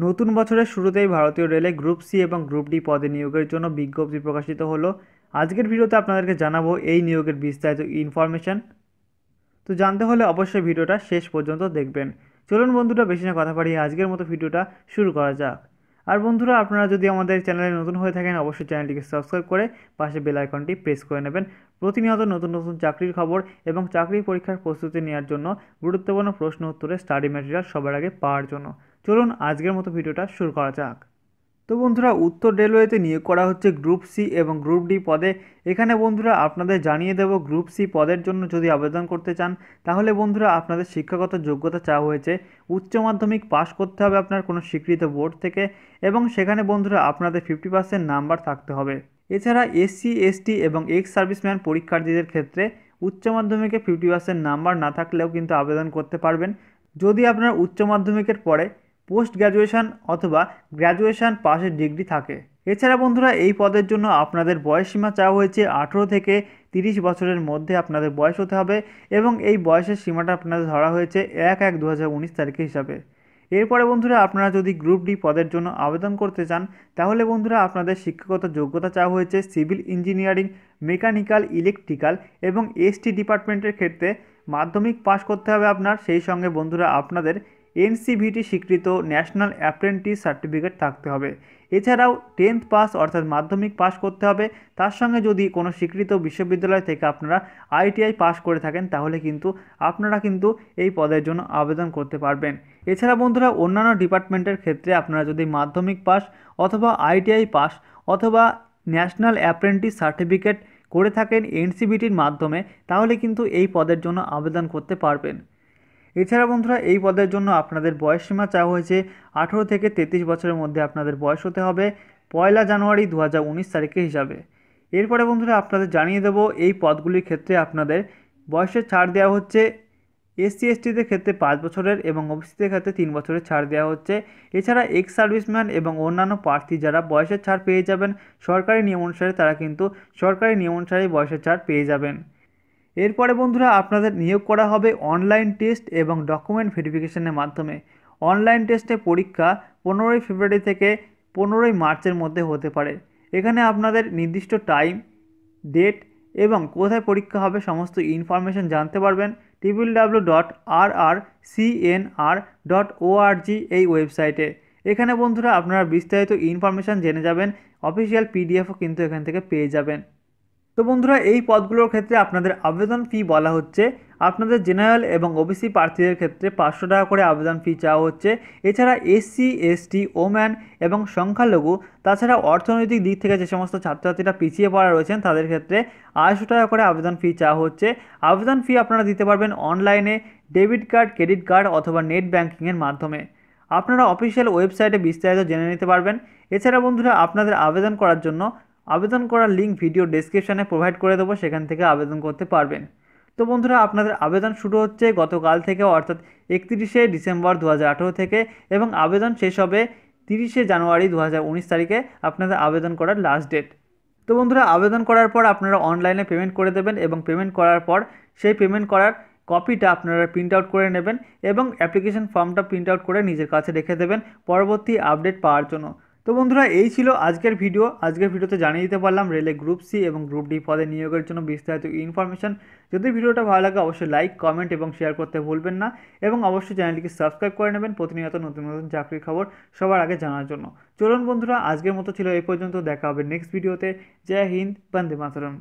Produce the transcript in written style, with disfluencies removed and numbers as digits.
নতুন বছরের শুরুতেই ভারতীয় রেলে গ্রুপ সি এবং গ্রুপ ডি পদে নিয়োগের জন্য বিজ্ঞপ্তি প্রকাশিত হলো। আজকের ভিডিওতে আপনাদেরকে জানাবো এই নিয়োগের বিস্তারিত ইনফরমেশন। তো জানতে হলে অবশ্যই ভিডিওটা শেষ পর্যন্ত দেখবেন। চলুন বন্ধুরা, বেশি না কথা বাড়িয়ে আজকের মতো ভিডিওটা শুরু করা যাক। আর বন্ধুরা, আপনারা যদি আমাদের চ্যানেলে নতুন হয়ে থাকেন অবশ্যই চ্যানেলটিকে সাবস্ক্রাইব করে পাশে বেল আইকনটি প্রেস করে নেবেন। প্রতিনিয়ত নতুন নতুন চাকরির খবর এবং চাকরি পরীক্ষার প্রস্তুতি নেওয়ার জন্য গুরুত্বপূর্ণ প্রশ্ন উত্তরের স্টাডি ম্যাটেরিয়াল সবার আগে পাওয়ার জন্য চলুন আজকের মতো ভিডিওটা শুরু করা যাক। তো বন্ধুরা, উত্তর রেলওয়েতে নিয়োগ করা হচ্ছে গ্রুপ সি এবং গ্রুপ ডি পদে। এখানে বন্ধুরা আপনাদের জানিয়ে দেব, গ্রুপ সি পদের জন্য যদি আবেদন করতে চান তাহলে বন্ধুরা আপনাদের শিক্ষাগত যোগ্যতা চাওয়া হয়েছে উচ্চ মাধ্যমিক পাশ করতে হবে আপনার কোনো স্বীকৃত বোর্ড থেকে, এবং সেখানে বন্ধুরা আপনাদের 50% নাম্বার থাকতে হবে। এছাড়া এসসি এসটি এবং এক্স সার্ভিসম্যান পরীক্ষার্থীদের ক্ষেত্রে উচ্চ মাধ্যমিকে 50% নাম্বার না থাকলেও কিন্তু আবেদন করতে পারবেন, যদি আপনার উচ্চ মাধ্যমিকের পরে পোস্ট গ্র্যাজুয়েশন অথবা গ্র্যাজুয়েশন পাশের ডিগ্রি থাকে। এছাড়া বন্ধুরা এই পদের জন্য আপনাদের বয়সসীমা চাওয়া হয়েছে 18 থেকে 30 বছরের মধ্যে আপনাদের বয়স হতে হবে, এবং এই বয়সের সীমাটা আপনাদের ধরা হয়েছে 1/1/2019 তারিখে হিসাবে। এরপরে বন্ধুরা আপনারা যদি গ্রুপ ডি পদের জন্য আবেদন করতে চান তাহলে বন্ধুরা আপনাদের শিক্ষাগত যোগ্যতা চাওয়া হয়েছে সিভিল ইঞ্জিনিয়ারিং, মেকানিক্যাল, ইলেকট্রিক্যাল এবং এসটি ডিপার্টমেন্টের ক্ষেত্রে মাধ্যমিক পাশ করতে হবে আপনার। সেই সঙ্গে বন্ধুরা আপনাদের এনসিভিটি স্বীকৃত ন্যাশনাল অ্যাপ্রেন্টিস সার্টিফিকেট থাকতে হবে। এছাড়াও 10th পাস অর্থাৎ মাধ্যমিক পাস করতে হবে। তার সঙ্গে যদি কোনো স্বীকৃত বিশ্ববিদ্যালয় থেকে আপনারা আইটিআই পাস করে থাকেন তাহলে কিন্তু আপনারা এই পদের জন্য আবেদন করতে পারবেন। এছাড়া বন্ধুরা অন্যান্য ডিপার্টমেন্টের ক্ষেত্রে আপনারা যদি মাধ্যমিক পাস অথবা আইটিআই পাস অথবা ন্যাশনাল অ্যাপ্রেন্টিস সার্টিফিকেট করে থাকেন এনসিভিটির মাধ্যমে তাহলে কিন্তু এই পদের জন্য আবেদন করতে পারবেন। এছাড়া বন্ধুরা এই পদের জন্য আপনাদের বয়সসীমা চাওয়া হয়েছে 18 থেকে 33 বছরের মধ্যে আপনাদের বয়স হতে হবে 1 জানুয়ারি 2019 তারিখে হিসাবে। এরপরে বন্ধুরা আপনাদের জানিয়ে দেব এই পদগুলির ক্ষেত্রে আপনাদের বয়সের ছাড় দেওয়া হচ্ছে এসসি এসটিদের ক্ষেত্রে 5 বছরের এবং ওবিসিদের ক্ষেত্রে 3 বছরের ছাড় দেওয়া হচ্ছে। এছাড়া এক্স সার্ভিসম্যান এবং অন্যান্য প্রার্থী যারা বয়সের ছাড় পেয়ে যাবেন সরকারি নিয়ম অনুসারে, তারা কিন্তু সরকারি নিয়ম অনুসারে বয়সের ছাড় পেয়ে যাবেন। এরপরে বন্ধুরা আপনাদের নিয়োগ করা হবে অনলাইন টেস্ট এবং ডকুমেন্ট ভেরিফিকেশনের মাধ্যমে। অনলাইন টেস্টে পরীক্ষা 15 ফেব্রুয়ারি থেকে 15 মার্চের মধ্যে হতে পারে। এখানে আপনাদের নির্দিষ্ট টাইম, ডেট এবং কোথায় পরীক্ষা হবে সমস্ত ইনফরমেশন জানতে পারবেন www.rrcnr.org এই ওয়েবসাইটে। এখানে বন্ধুরা আপনারা বিস্তারিত ইনফরমেশন জেনে যাবেন, অফিসিয়াল পিডিএফও কিন্তু এখান থেকে পেয়ে যাবেন। তো বন্ধুরা এই পদগুলোর ক্ষেত্রে আপনাদের আবেদন ফি বলা হচ্ছে আপনাদের জেনারেল এবং ওবিসি প্রার্থীদের ক্ষেত্রে 500 টাকা করে আবেদন ফি চাওয়া হচ্ছে। এছাড়া এসসি এসটি, ওম্যান এবং সংখ্যালঘু, তাছাড়া অর্থনৈতিক দিক থেকে যে সমস্ত ছাত্রছাত্রীরা পিছিয়ে পড়া রয়েছেন তাদের ক্ষেত্রে 250 টাকা করে আবেদন ফি চাওয়া হচ্ছে। আবেদন ফি আপনারা দিতে পারবেন অনলাইনে, ডেবিট কার্ড, ক্রেডিট কার্ড অথবা নেট ব্যাঙ্কিংয়ের মাধ্যমে। আপনারা অফিসিয়াল ওয়েবসাইটে বিস্তারিত জেনে নিতে পারবেন। এছাড়া বন্ধুরা আপনাদের আবেদন করার জন্য আবেদন করার লিঙ্ক ভিডিও ডেসক্রিপশানে প্রোভাইড করে দেবো, সেখান থেকে আবেদন করতে পারবেন। তো বন্ধুরা আপনাদের আবেদন শুরু হচ্ছে গতকাল থেকে অর্থাৎ 31শে ডিসেম্বর 2018 থেকে, এবং আবেদন শেষ হবে 30শে জানুয়ারি 2019 তারিখে আপনাদের আবেদন করার লাস্ট ডেট। তো বন্ধুরা আবেদন করার পর আপনারা অনলাইনে পেমেন্ট করে দেবেন, এবং পেমেন্ট করার পর সেই পেমেন্ট করার কপিটা আপনারা প্রিন্ট আউট করে নেবেন এবং অ্যাপ্লিকেশন ফর্মটা প্রিন্ট আউট করে নিজের কাছে রেখে দেবেন পরবর্তী আপডেট পাওয়ার জন্য। তো বন্ধুরা এই ছিল আজকের ভিডিও। আজকের ভিডিওতে জানিয়ে দিতে পারলাম রেলে গ্রুপ সি এবং গ্রুপ ডি পদে নিয়োগের জন্য বিস্তারিত ইনফরমেশন। যদি ভিডিওটা ভালো লাগে অবশ্যই লাইক, কমেন্ট এবং শেয়ার করতে ভুলবেন না, এবং অবশ্যই চ্যানেলটিকে সাবস্ক্রাইব করে নেবেন প্রতিনিয়ত নতুন নতুন চাকরির খবর সবার আগে জানার জন্য। চলুন বন্ধুরা আজকের মতো ছিল এই পর্যন্ত, দেখা হবে নেক্সট ভিডিওতে। জয় হিন্দ, বন্দে মাতরম।